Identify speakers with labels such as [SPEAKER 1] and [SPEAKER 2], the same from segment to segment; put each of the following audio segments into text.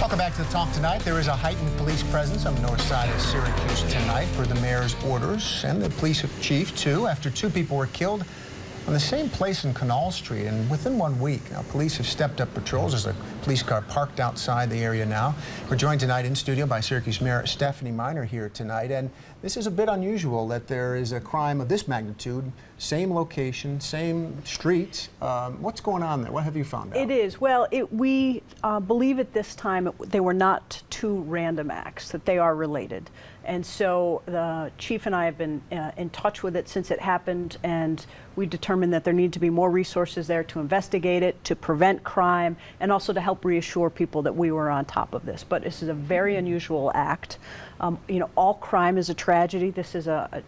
[SPEAKER 1] Welcome back to the Talk Tonight. There is a heightened police presence on the north side of Syracuse tonight for the mayor's orders and the police chief, too, after two people were killed on the same place in Knaul Street, and within 1 week. Now, police have stepped up patrols. There's a police car parked outside the area now. We're joined tonight in studio by Syracuse Mayor Stephanie Miner here tonight, and this is a bit unusual that there is a crime of this magnitude, same location, same street. What's going on there? What have you found out?
[SPEAKER 2] It is. Well, we believe at this time they were not two random acts, that they are related. And so the chief and I have been in touch with it since it happened, and we determined that there need to be more resources there to investigate it, to prevent crime, and also to help reassure people that we were on top of this. But this is a very unusual act. You know, all crime is a tragedy. This is a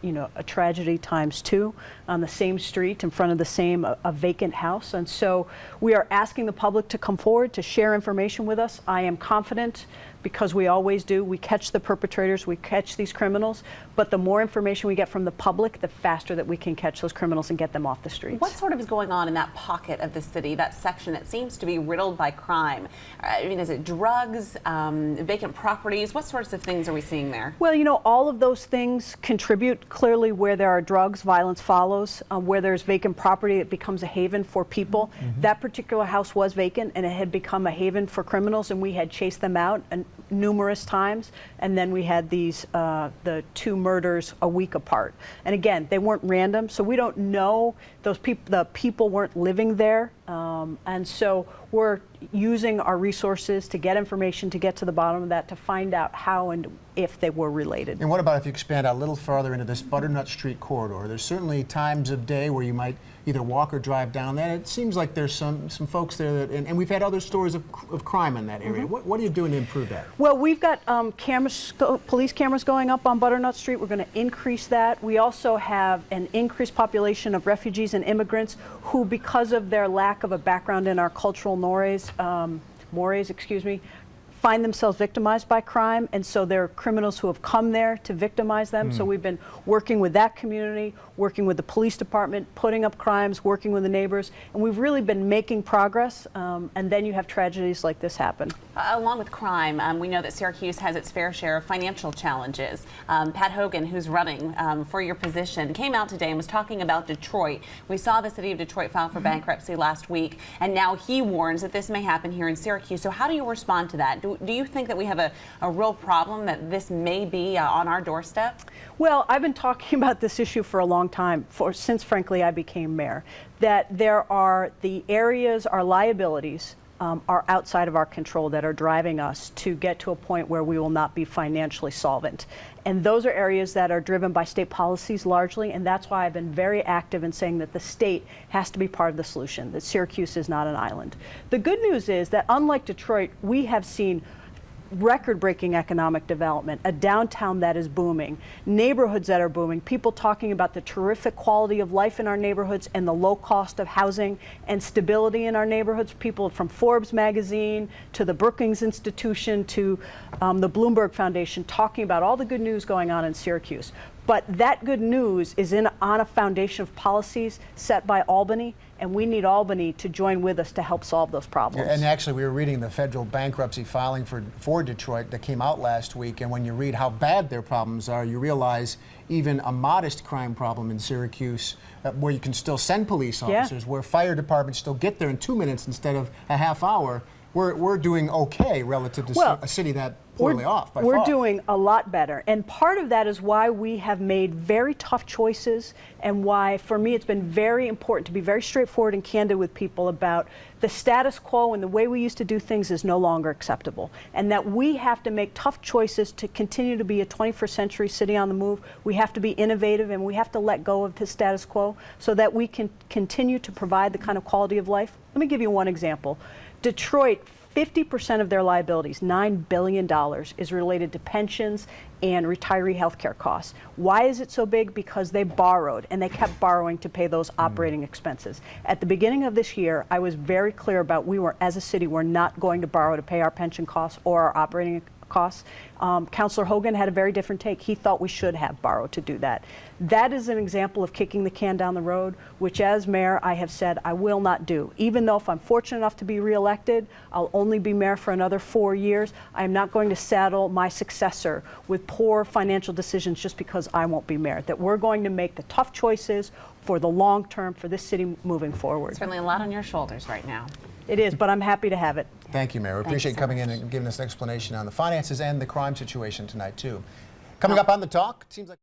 [SPEAKER 2] tragedy times two on the same street in front of the same a vacant house. And so we are asking the public to come forward to share information with us. I am confident, because we always do, we catch the perpetrators, we catch these criminals, but the more information we get from the public, the faster that we can catch those criminals and get them off the streets.
[SPEAKER 3] What sort of is going on in that pocket of the city, that section that seems to be riddled by crime? I mean, is it drugs, vacant properties? What sorts of things are we seeing there?
[SPEAKER 2] Well, you know, all of those things contribute. Clearly, where there are drugs, violence follows. Where there's vacant property, it becomes a haven for people. That particular house was vacant, and it had become a haven for criminals, and we had chased them out numerous times. And then we had these, the two murders a week apart. And again, they weren't random, so we don't know those people. The people weren't living there, and so we're using our resources to get information, to get to the bottom of that, to find out how and if they were related.
[SPEAKER 1] And what about if you expand out a little further into this Butternut Street corridor? There's certainly times of day where you might either walk or drive down that. It seems like there's some folks there that, and we've had other stories of crime in that area. What are you doing to improve that?
[SPEAKER 2] Well, we've got police cameras going up on Butternut Street. We're going to increase that. We also have an increased population of refugees and immigrants who, because of their lack of a background in our cultural mores, find themselves victimized by crime, and so there are criminals who have come there to victimize them. So we've been working with that community, working with the police department, putting up crimes, working with the neighbors, and we've really been making progress, and then you have tragedies like this happen.
[SPEAKER 3] Along with crime, we know that Syracuse has its fair share of financial challenges. Pat Hogan, who's running for your position, came out today and was talking about Detroit. We saw the city of Detroit file for bankruptcy last week, and now he warns that this may happen here in Syracuse. So how do you respond to that? Do you think that we have a real problem, that this may be on our doorstep?
[SPEAKER 2] Well, I've been talking about this issue for a long time, since frankly I became mayor, that there are the areas, our liabilities are outside of our control, that are driving us to get to a point where we will not be financially solvent. And those are areas that are driven by state policies largely, and that's why I've been very active in saying that the state has to be part of the solution, that Syracuse is not an island. The good news is that unlike Detroit, we have seen record-breaking economic development, a downtown that is booming, neighborhoods that are booming, people talking about the terrific quality of life in our neighborhoods and the low cost of housing and stability in our neighborhoods, people from Forbes magazine to the Brookings Institution to the Bloomberg Foundation talking about all the good news going on in Syracuse. But that good news is on a foundation of policies set by Albany, and we need Albany to join with us to help solve those problems.
[SPEAKER 1] And actually, we were reading the federal bankruptcy filing for Detroit that came out last week, and when you read how bad their problems are, you realize even a modest crime problem in Syracuse, where you can still send police officers, where fire departments still get there in 2 minutes instead of a half hour, we're doing okay relative to a city that poorly off by far.
[SPEAKER 2] We're doing a lot better, and part of that is why we have made very tough choices, and why for me it's been very important to be very straightforward and candid with people about the status quo, and the way we used to do things is no longer acceptable, and that we have to make tough choices to continue to be a 21st century city on the move. We have to be innovative, and we have to let go of the status quo so that we can continue to provide the kind of quality of life. Let me give you one example. Detroit, 50% of their liabilities, $9 billion, is related to pensions and retiree health care costs. Why is it so big? Because they borrowed, and they kept borrowing to pay those operating expenses. At the beginning of this year, I was very clear about as a city, we're not going to borrow to pay our pension costs or our operating costs. Councillor Hogan had a very different take. He thought we should have borrowed to do that. That is an example of kicking the can down the road, which as mayor I have said I will not do. Even though if I'm fortunate enough to be reelected, I'll only be mayor for another 4 years. I am not going to saddle my successor with poor financial decisions just because I won't be mayor. That we're going to make the tough choices for the long term for this city moving forward.
[SPEAKER 3] Certainly a lot on your shoulders right now.
[SPEAKER 2] It is, but I'm happy to have it.
[SPEAKER 1] Thank you, Mayor. We
[SPEAKER 3] Thanks
[SPEAKER 1] appreciate
[SPEAKER 3] so
[SPEAKER 1] coming
[SPEAKER 3] much.
[SPEAKER 1] in and giving us an explanation on the finances and the crime situation tonight, too. Coming up on The Talk, it seems like